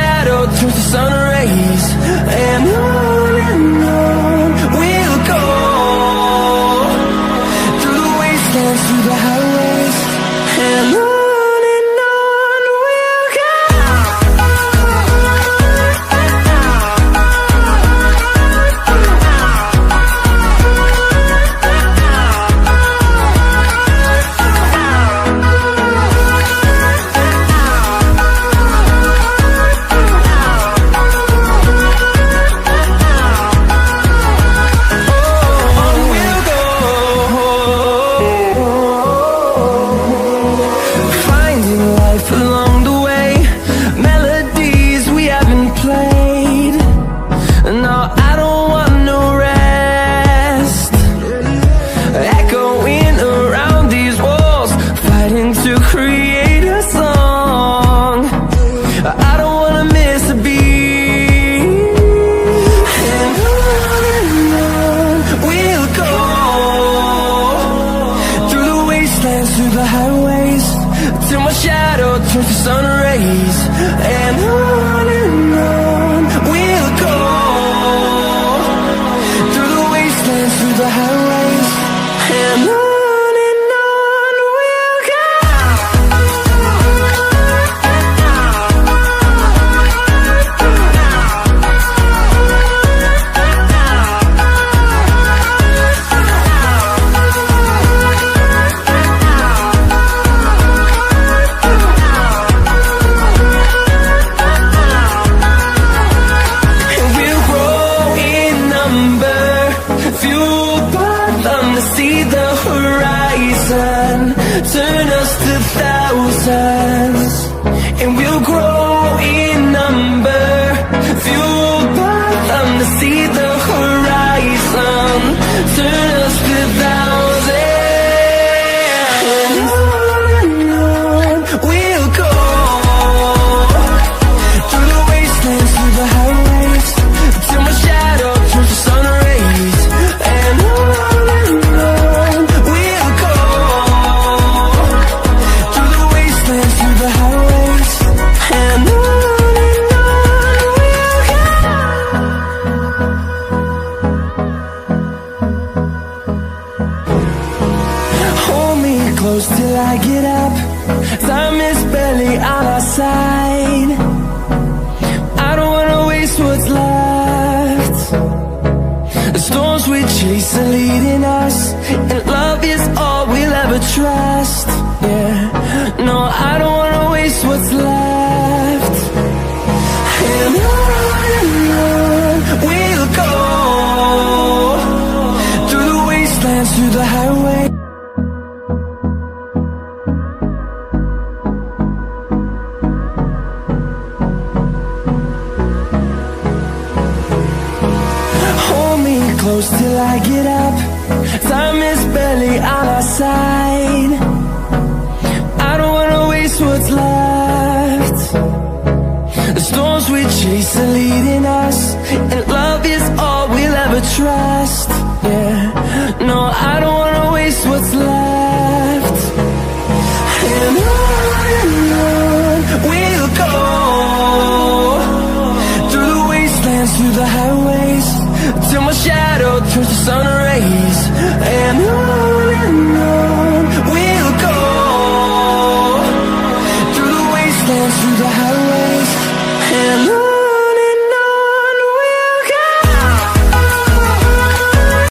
shadow turns to sun rays, and on we'll go, through the wastelands, through the highways, and on we'll go. Through the highways, till my shadow turns to sun rays, and on we'll go, through the wastelands, through the highways, and on we'll go. Turn us to thousands, and we'll grow in number, fueled by them to see the horizon. Turn us to thousands, and on we'll go, through the wastelands, through the highways, till my shadow turns to sun rays, and on we'll go, through the highways, and on we'll go. Hold me close till I get up. Time is barely on our side. I don't wanna waste what's left. The storms we chase are leading us, and love is all we'll ever trust. Yeah, no, I don't wanna waste what's left. And on we'll go, through the wastelands, through the highway. Hold me close till I get up. Time is barely on our side. What's left? The storms we chase are leading us, and love is all we'll ever trust. Yeah, no, I don't wanna waste what's left. And on we'll go, through the wastelands, through the highways, till my shadow turns to sun rays, and on